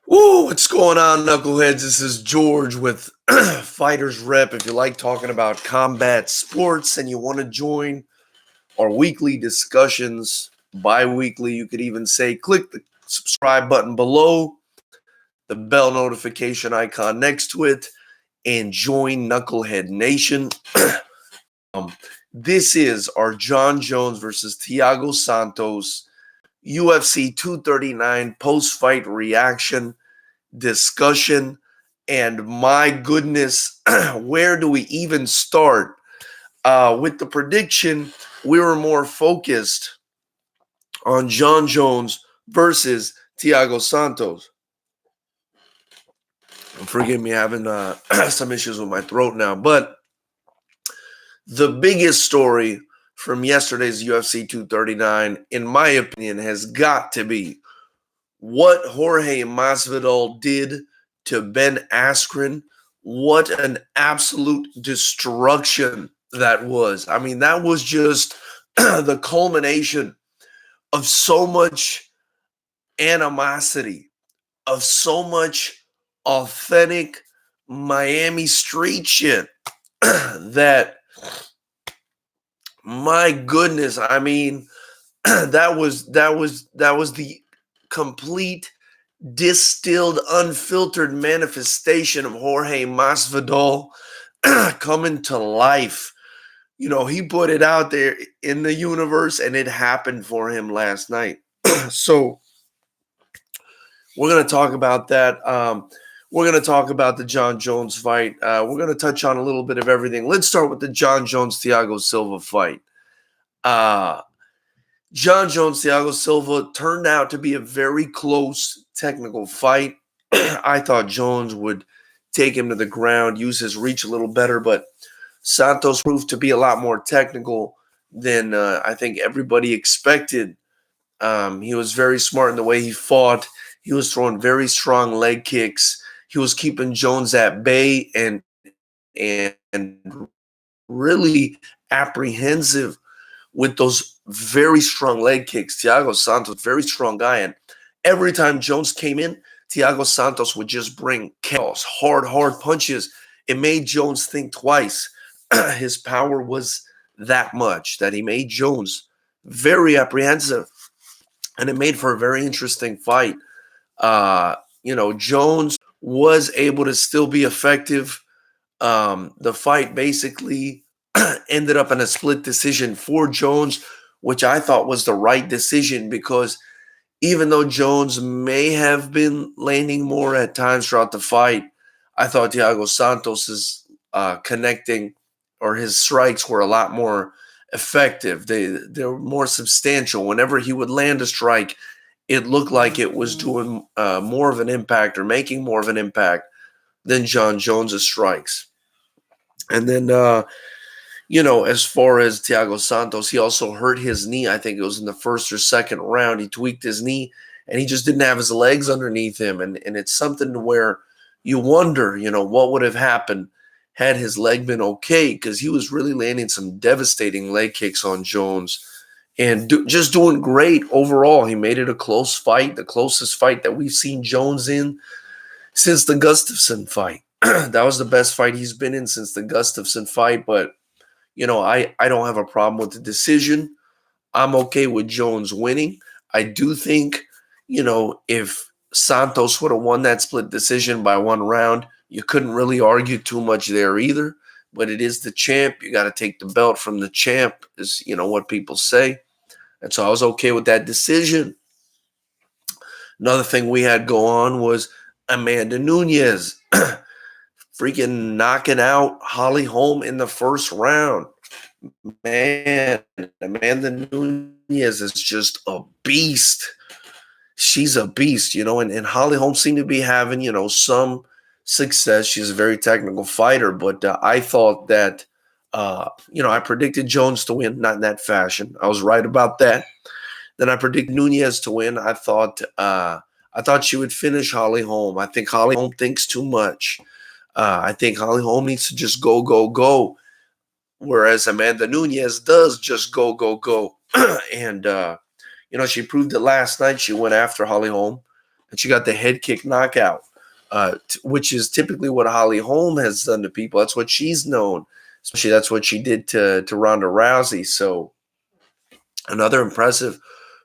Woo, what's going on, knuckleheads? This is George with Fighters Rep. If you like talking about combat sports and you want to join our weekly discussions, bi-weekly, you could even say, click the subscribe button below, the bell notification icon next to it, and join Knucklehead Nation. This is our Jon Jones versus Thiago Santos UFC 239 post-fight reaction discussion. And my goodness, where do we even start? With the prediction, we were more focused on Jon Jones versus Thiago Santos. Forgive me, having some issues with my throat now. But the biggest story from yesterday's UFC 239, in my opinion, has got to be what Jorge Masvidal did to Ben Askren. What an absolute destruction that was. I mean, that was just the culmination of so much animosity, of so much authentic Miami street shit that, my goodness, I mean, that was the complete distilled, unfiltered manifestation of Jorge Masvidal coming to life. You know, he put it out there in the universe, and it happened for him last night. So we're going to talk about that. We're going to talk about the Jon Jones fight. We're going to touch on a little bit of everything. Let's start with the Jon Jones-Thiago Silva fight. Jon Jones, Thiago Silva turned out to be a very close technical fight. I thought Jones would take him to the ground, use his reach a little better, but Santos proved to be a lot more technical than I think everybody expected. He was very smart in the way he fought. He was throwing very strong leg kicks. He was keeping Jones at bay and really apprehensive with those very strong leg kicks. Thiago Santos, very strong guy. And every time Jones came in, Thiago Santos would just bring chaos, hard punches. It made Jones think twice. His power was that much that he made Jones very apprehensive. And it made for a very interesting fight. Jones was able to still be effective. The fight basically ended up in a split decision for Jones, which I thought was the right decision, because even though Jones may have been landing more at times throughout the fight, I thought Thiago Santos's connecting, or his strikes, were a lot more effective. They were more substantial. Whenever he would land a strike, it looked like it was doing more of an impact, or making more of an impact, than Jon Jones's strikes. And then as far as Thiago Santos, he also hurt his knee. I think it was in the first or second round. He tweaked his knee, and he just didn't have his legs underneath him. And it's something to where you wonder, what would have happened had his leg been okay, because he was really landing some devastating leg kicks on Jones and just doing great overall. He made it a close fight, the closest fight that we've seen Jones in since the Gustafsson fight. That was the best fight he's been in since the Gustafsson fight, but I don't have a problem with the decision. I'm okay with Jones winning. I do think, if Santos would have won that split decision by one round, you couldn't really argue too much there either. But it is the champ. You got to take the belt from the champ, is, what people say. And so I was okay with that decision. Another thing we had go on was Amanda Nunes freaking knocking out Holly Holm in the first round. Man, Amanda Nunes is just a beast. She's a beast, and Holly Holm seemed to be having, some success. She's a very technical fighter, but I thought that, I predicted Jones to win, not in that fashion. I was right about that. Then I predicted Nunes to win. I thought she would finish Holly Holm. I think Holly Holm thinks too much. I think Holly Holm needs to just go. Whereas Amanda Nunes does just go. And, she proved it last night. She went after Holly Holm. and she got the head kick knockout, which is typically what Holly Holm has done to people. That's what she's known. Especially that's what she did to Ronda Rousey. So another impressive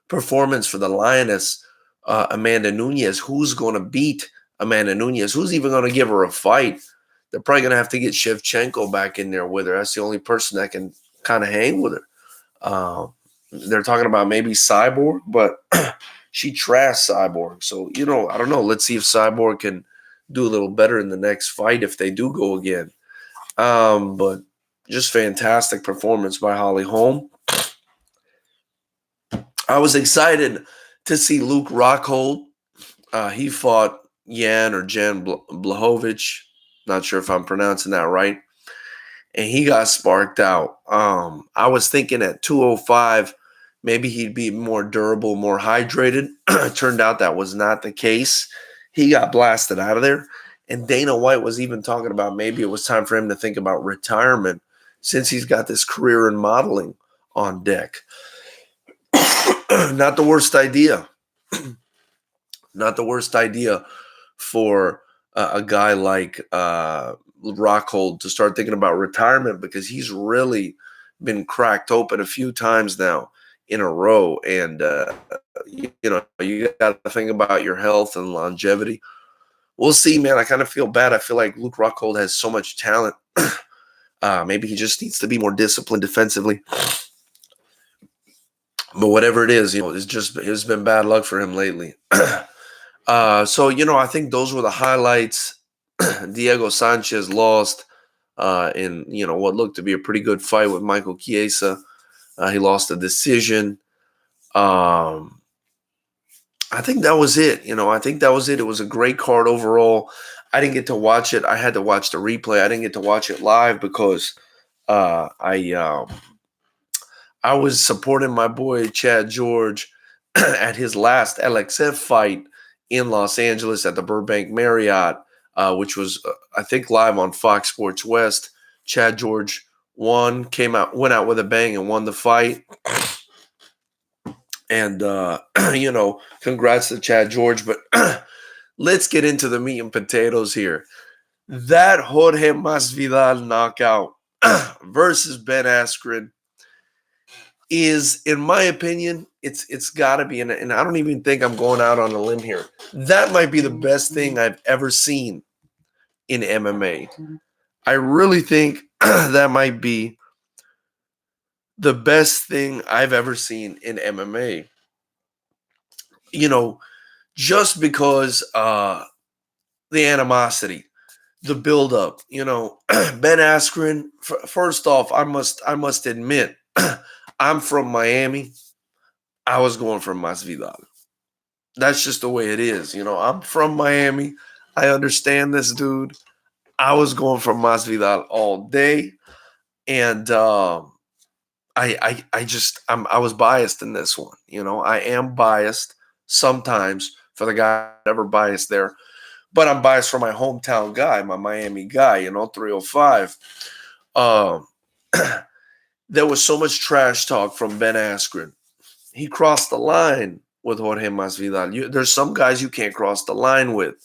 performance for the Lioness, Amanda Nunes. Who's going to beat Amanda Nunes? Who's even going to give her a fight? They're probably going to have to get Shevchenko back in there with her. That's the only person that can kind of hang with her. They're talking about maybe Cyborg, but she trashed Cyborg. So, I don't know. Let's see if Cyborg can do a little better in the next fight if they do go again. But just fantastic performance by Holly Holm. I was excited to see Luke Rockhold. He fought Jan Blachowicz. Not sure if I'm pronouncing that right. And he got sparked out. I was thinking at 205, maybe he'd be more durable, more hydrated. Turned out that was not the case. He got blasted out of there. And Dana White was even talking about maybe it was time for him to think about retirement since he's got this career in modeling on deck. Not the worst idea. Not the worst idea for a guy like Rockhold to start thinking about retirement, because he's really been cracked open a few times now in a row. And, you got to think about your health and longevity. We'll see, man. I kind of feel bad. I feel like Luke Rockhold has so much talent. Maybe he just needs to be more disciplined defensively. But whatever it is, it's been bad luck for him lately. So, I think those were the highlights. Diego Sanchez lost in, what looked to be a pretty good fight with Michael Chiesa. He lost a decision. I think that was it. I think that was it. It was a great card overall. I didn't get to watch it. I had to watch the replay. I didn't get to watch it live because I was supporting my boy Chad George at his last LXF fight in Los Angeles at the Burbank Marriott, which was, I think, live on Fox Sports West. Chad George went out with a bang and won the fight. And, congrats to Chad George. But let's get into the meat and potatoes here. That Jorge Masvidal knockout versus Ben Askren is, in my opinion, it's got to be, and I don't even think I'm going out on a limb here, that might be the best thing I've ever seen in MMA. I really think that might be the best thing I've ever seen in MMA. Just because the animosity, the buildup. Ben Askren. First off, I must admit, I'm from Miami. I was going for Masvidal. That's just the way it is. I'm from Miami. I understand this dude. I was going for Masvidal all day. And I was biased in this one. I am biased sometimes for the guy ever biased there. But I'm biased for my hometown guy, my Miami guy, 305. There was so much trash talk from Ben Askren. He crossed the line with Jorge Masvidal. There's some guys you can't cross the line with.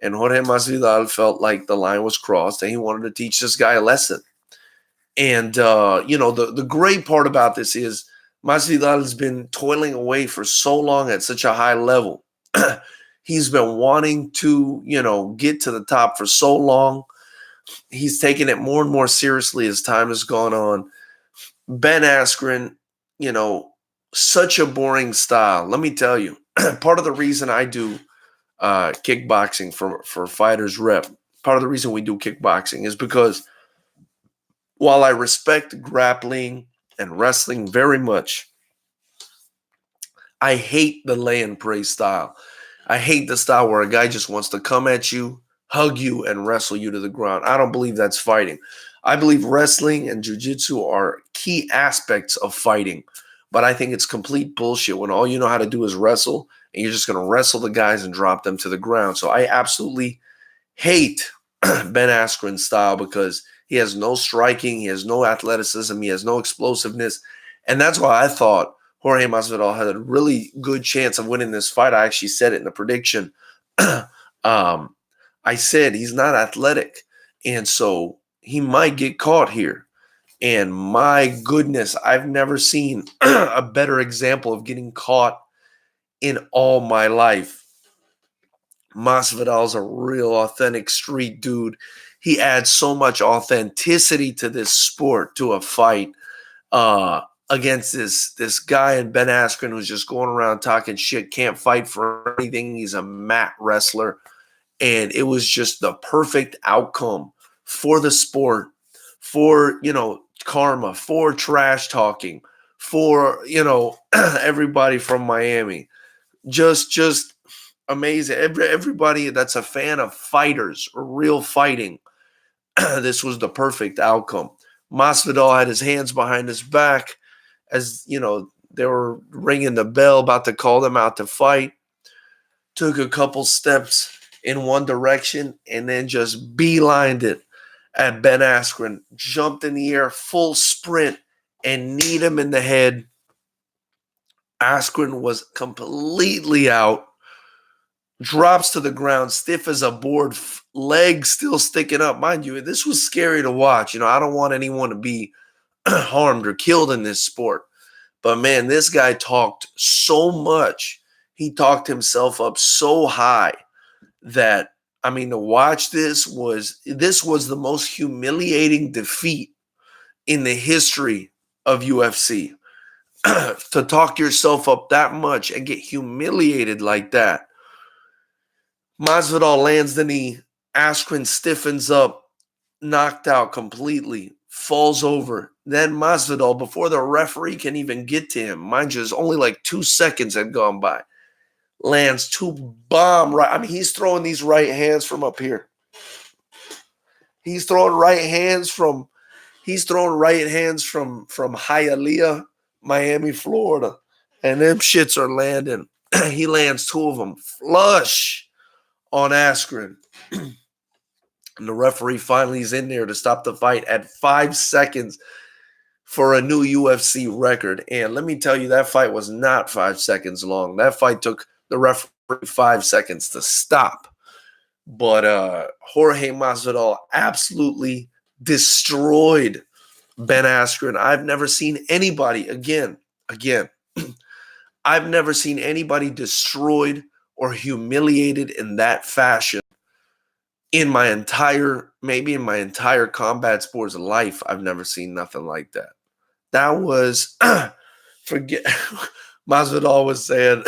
And Jorge Masvidal felt like the line was crossed, and he wanted to teach this guy a lesson. And, the great part about this is Masvidal has been toiling away for so long at such a high level. He's been wanting to, get to the top for so long. He's taken it more and more seriously as time has gone on. Ben Askren, such a boring style. Let me tell you, part of the reason I do kickboxing for Fighters Rep, part of the reason we do kickboxing is because while I respect grappling and wrestling very much, I hate the lay and pray style. I hate the style where a guy just wants to come at you, hug you, and wrestle you to the ground. I don't believe that's fighting. I believe wrestling and jiu-jitsu are key aspects of fighting, but I think it's complete bullshit when all you know how to do is wrestle, and you're just going to wrestle the guys and drop them to the ground. So I absolutely hate Ben Askren's style because he has no striking, he has no athleticism, he has no explosiveness, and that's why I thought Jorge Masvidal had a really good chance of winning this fight. I actually said it in the prediction. I said he's not athletic, and so he might get caught here. And my goodness, I've never seen a better example of getting caught in all my life. Masvidal's a real authentic street dude. He adds so much authenticity to this sport, to a fight, against this guy in Ben Askren who's just going around talking shit, can't fight for anything. He's a mat wrestler. And it was just the perfect outcome for the sport, for, karma, for trash talking, for, everybody from Miami. Just amazing. Everybody that's a fan of fighters or real fighting, this was the perfect outcome. Masvidal had his hands behind his back as, they were ringing the bell, about to call them out to fight. Took a couple steps in one direction and then just beelined it at Ben Askren. Jumped in the air, full sprint, and kneed him in the head. Askren was completely out. Drops to the ground, stiff as a board, legs still sticking up. Mind you, this was scary to watch. I don't want anyone to be harmed or killed in this sport. But man, this guy talked so much. He talked himself up so high that, to watch this was the most humiliating defeat in the history of UFC. To talk yourself up that much and get humiliated like that. Masvidal lands the knee. Askren stiffens up, knocked out completely, falls over. Then Masvidal, before the referee can even get to him, mind you, only like 2 seconds had gone by, lands 2 bomb right. He's throwing these right hands from up here. He's throwing right hands from Hialeah, Miami, Florida. And them shits are landing. He lands 2 of them flush on Askren. And the referee finally is in there to stop the fight at 5 seconds for a new UFC record. And let me tell you, that fight was not 5 seconds long. That fight took the referee 5 seconds to stop. But Jorge Masvidal absolutely destroyed Ben Askren. I've never seen anybody, again, I've never seen anybody destroyed or humiliated in that fashion in my entire combat sports life. I've never seen nothing like that. That was, Masvidal was saying,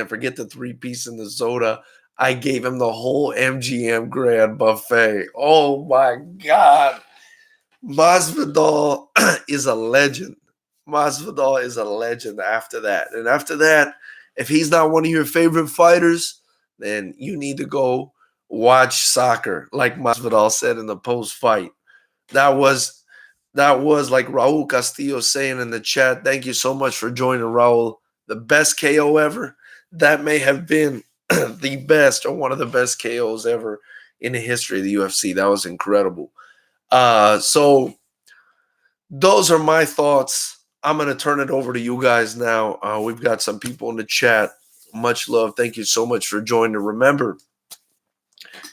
forget the 3-piece and the soda. I gave him the whole MGM Grand Buffet. Oh my God. Masvidal is a legend. Masvidal is a legend after that. And after that, if he's not one of your favorite fighters, then you need to go watch soccer, like Masvidal said in the post-fight. That was like Raul Castillo saying in the chat, thank you so much for joining, Raul. The best KO ever. That may have been the best or one of the best KOs ever in the history of the UFC. That was incredible. So those are my thoughts. I'm going to turn it over to you guys now. We've got some people in the chat. Much love. Thank you so much for joining. Remember,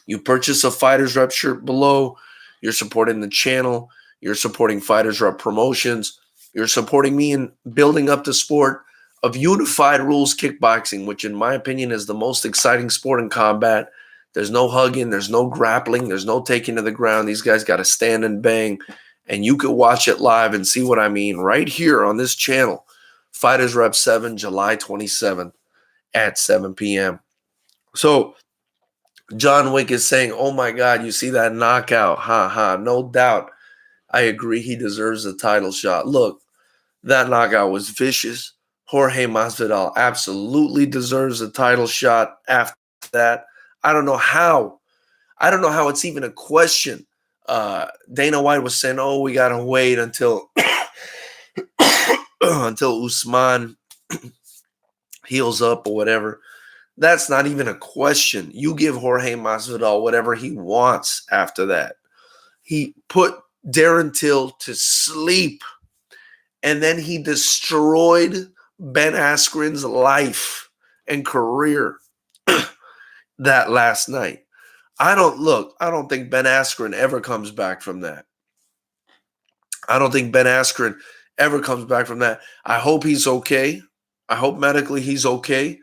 you purchase a Fighters Rep shirt below, you're supporting the channel, you're supporting Fighters Rep Promotions, you're supporting me in building up the sport of unified rules kickboxing, which in my opinion is the most exciting sport in combat. There's no hugging, there's no grappling, there's no taking to the ground. These guys got to stand and bang. And you could watch it live and see what I mean right here on this channel. Fighters Rep 7, July 27th at 7 p.m. So John Wick is saying, oh my God, you see that knockout? Ha ha, no doubt. I agree, he deserves a title shot. Look, that knockout was vicious. Jorge Masvidal absolutely deserves a title shot after that. I don't know how it's even a question. Dana White was saying, oh, we got to wait until Usman heals up or whatever. That's not even a question. You give Jorge Masvidal whatever he wants after that. He put Darren Till to sleep and then he destroyed Ben Askren's life and career that last night. I don't think Ben Askren ever comes back from that. I don't think Ben Askren ever comes back from that. I hope he's okay. I hope medically he's okay.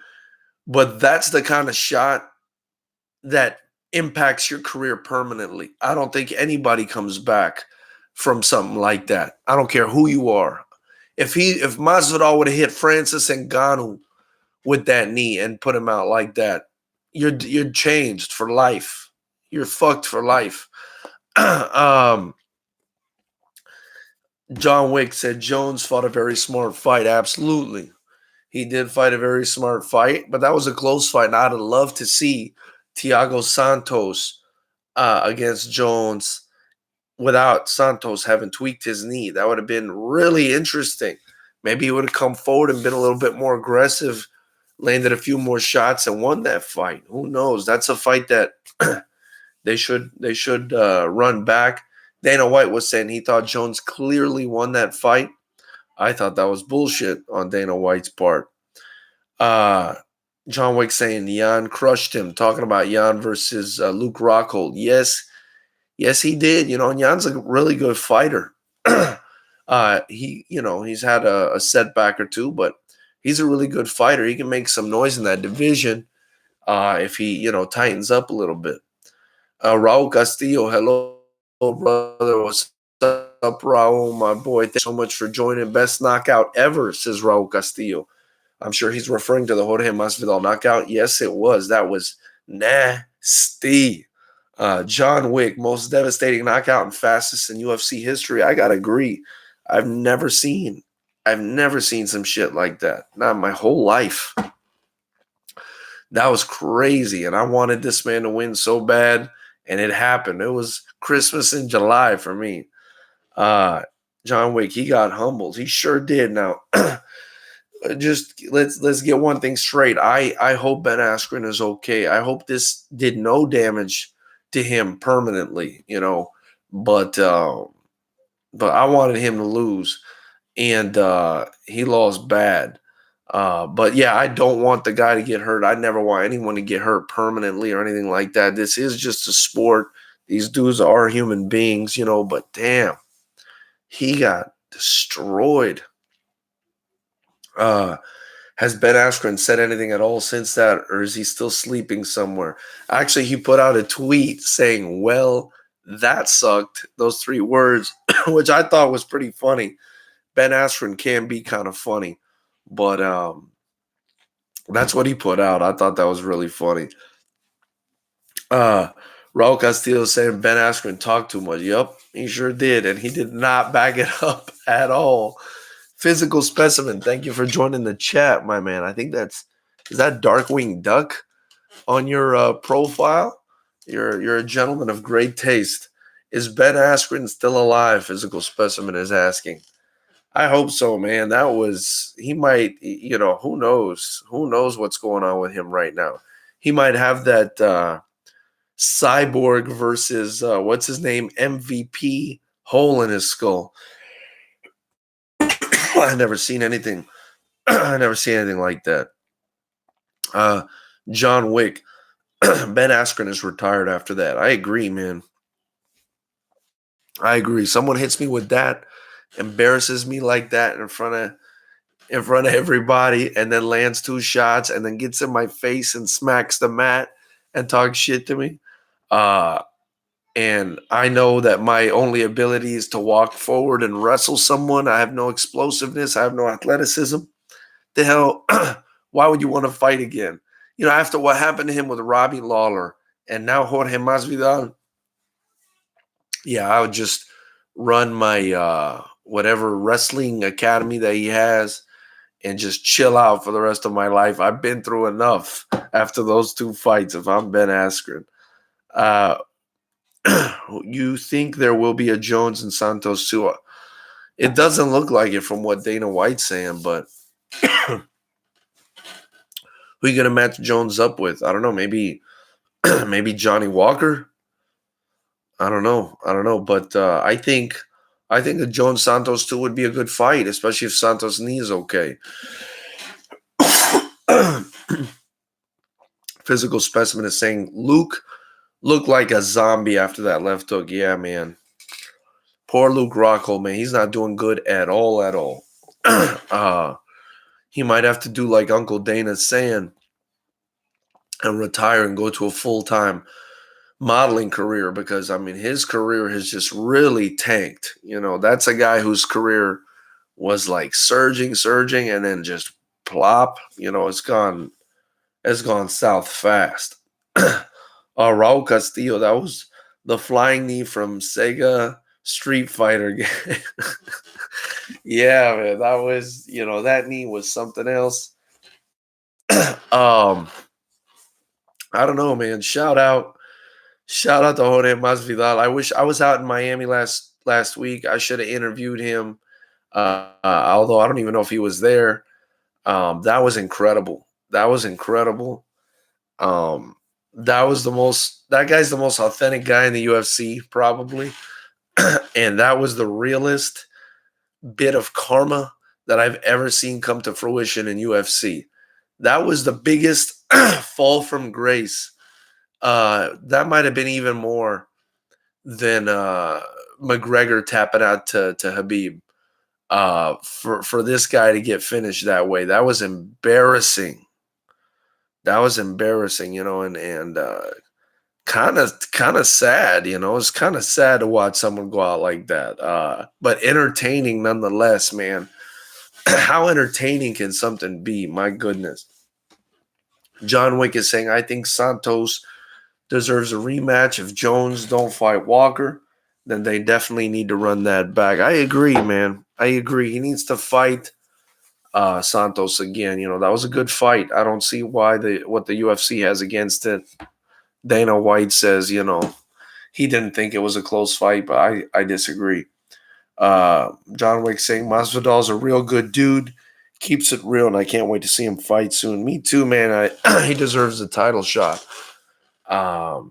But that's the kind of shot that impacts your career permanently. I don't think anybody comes back from something like that. I don't care who you are. If Masvidal would have hit Francis Ngannou with that knee and put him out like that, you're changed for life. You're fucked for life. John Wick said Jones fought a very smart fight. Absolutely. He did fight a very smart fight, but that was a close fight. And I'd have loved to see Thiago Santos against Jones without Santos having tweaked his knee. That would have been really interesting. Maybe he would have come forward and been a little bit more aggressive, landed a few more shots, and won that fight. Who knows? That's a fight that they should run back. Dana White was saying he thought Jones clearly won that fight. I thought that was bullshit on Dana White's part. John Wick saying Jan crushed him, talking about Jan versus Luke Rockhold. Yes, he did. And Jan's a really good fighter. He's had a setback or two, but he's a really good fighter. He can make some noise in that division if he, tightens up a little bit. Raul Castillo, hello, brother. What's up, Raul, my boy? Thanks so much for joining. Best knockout ever, says Raul Castillo. I'm sure he's referring to the Jorge Masvidal knockout. Yes, it was. That was nasty. John Wick, most devastating knockout and fastest in UFC history. I gotta agree. I've never seen some shit like that. Not my whole life. That was crazy, and I wanted this man to win so bad, and it happened. It was Christmas in July for me. John Wick, he got humbled. He sure did. Now, just let's get one thing straight. I hope Ben Askren is okay. I hope this did no damage to him permanently, but I wanted him to lose, and he lost bad. But yeah, I don't want the guy to get hurt. I never want anyone to get hurt permanently or anything like that. This is just a sport. These dudes are human beings, but damn, he got destroyed. Has Ben Askren said anything at all since that, or is he still sleeping somewhere? Actually, he put out a tweet saying, well, that sucked. Those 3 words, which I thought was pretty funny. Ben Askren can be kind of funny, but that's what he put out. I thought that was really funny. Raul Castillo saying Ben Askren talked too much. Yep, he sure did, and he did not back it up at all. Physical Specimen, thank you for joining the chat, my man. I think is that Darkwing Duck on your profile? You're a gentleman of great taste. Is Ben Askren still alive? Physical Specimen is asking. I hope so, man. He might, who knows? Who knows what's going on with him right now? He might have that Cyborg versus, what's his name, MVP hole in his skull. I never seen anything. I never seen anything like that. John Wick. Ben Askren is retired after that. I agree, man. I agree. Someone hits me with that, embarrasses me like that in front of everybody, and then lands 2 shots, and then gets in my face and smacks the mat and talks shit to me. And I know that my only ability is to walk forward and wrestle someone. I have no explosiveness. I have no athleticism. The hell, why would you want to fight again? After what happened to him with Robbie Lawler and now Jorge Masvidal, yeah, I would just run my whatever wrestling academy that he has and just chill out for the rest of my life. I've been through enough after those 2 fights if I'm Ben Askren. You think there will be a Jones and Santos too? It doesn't look like it from what Dana White's saying, but who are you going to match Jones up with? I don't know. Maybe Johnny Walker? I don't know. But I think I think a Jon Santos too would be a good fight, especially if Santos' knee is okay. Physical specimen is saying Luke looked like a zombie after that left hook. Yeah, man. Poor Luke Rockhold, man. He's not doing good at all, at all. He might have to do like Uncle Dana's saying and retire and go to a full-time modeling career, because I mean his career has just really tanked. You know, that's a guy whose career was like surging, and then just plop. You know, it's gone south fast. Raul Castillo, that was the flying knee from Sega Street Fighter game. Yeah, man, that was, you know, that knee was something else. I don't know, man. Shout out to Jorge Masvidal. I wish I was out in Miami last week. I should have interviewed him. Although I don't even know if he was there. That was incredible. That was incredible. That guy's the most authentic guy in the UFC, probably. And that was the realest bit of karma that I've ever seen come to fruition in UFC. That was the biggest fall from grace. That might have been even more than McGregor tapping out to Habib. For this guy to get finished that way, that was embarrassing. That was embarrassing, you know, and kind of sad, you know. It's kind of sad to watch someone go out like that. But entertaining nonetheless, man. How entertaining can something be? My goodness. John Wick is saying, I think Santos deserves a rematch. If Jones don't fight Walker, then they definitely need to run that back. I agree, man. I agree. He needs to fight Santos again. You know, that was a good fight. I don't see why what the UFC has against it. Dana White says, you know, he didn't think it was a close fight, but I disagree. John Wick saying Masvidal's a real good dude, keeps it real, and I can't wait to see him fight soon. Me too, man. He deserves a title shot. I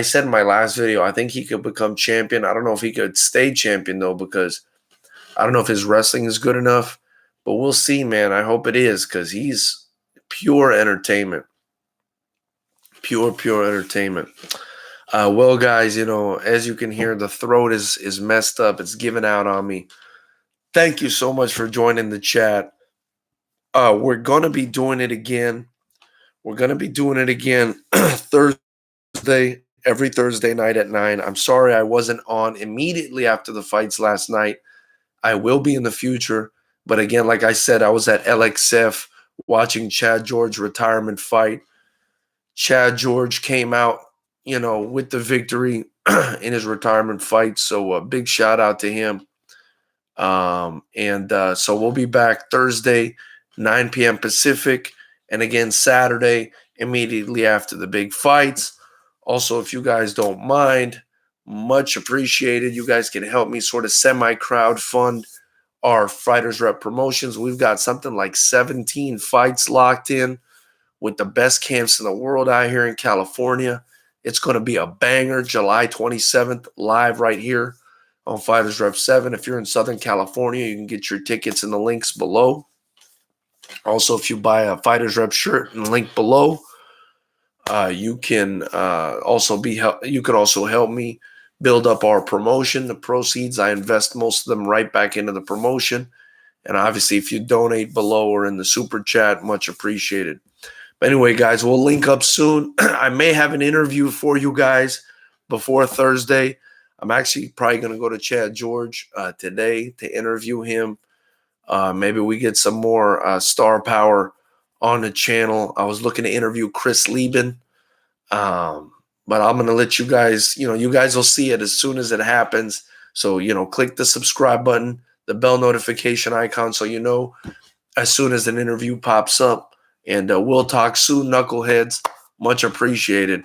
said in my last video, I think he could become champion. I don't know if he could stay champion though, because I don't know if his wrestling is good enough, but we'll see, man. I hope it is, because he's pure entertainment. Pure entertainment. Well, guys, you know, as you can hear, the throat is messed up. It's giving out on me. Thank you so much for joining the chat. We're going to be doing it again. We're going to be doing it again Thursday, every Thursday night at 9. I'm sorry I wasn't on immediately after the fights last night. I will be in the future. But again, like I said, I was at LXF watching Chad George retirement fight. Chad George came out, you know, with the victory in his retirement fight. So a big shout out to him. So we'll be back Thursday, 9 p.m. Pacific, and again Saturday, immediately after the big fights. Also, if you guys don't mind, much appreciated. You guys can help me sort of semi-crowd fund our Fighters Rep promotions. We've got something like 17 fights locked in with the best camps in the world out here in California. It's going to be a banger, July 27th, live right here on Fighters Rep 7. If you're in Southern California, you can get your tickets in the links below. Also, if you buy a Fighters Rep shirt and link below, you can also help me build up our promotion. The proceeds, I invest most of them right back into the promotion. And obviously, if you donate below or in the super chat, much appreciated. But anyway, guys, we'll link up soon. I may have an interview for you guys before Thursday. I'm actually probably going to go to Chad George today to interview him. Maybe we get some more star power on the channel. I was looking to interview Chris Lieben. But I'm going to let you guys, you guys will see it as soon as it happens. So, click the subscribe button, the bell notification icon, so you know as soon as an interview pops up. And we'll talk soon, knuckleheads. Much appreciated.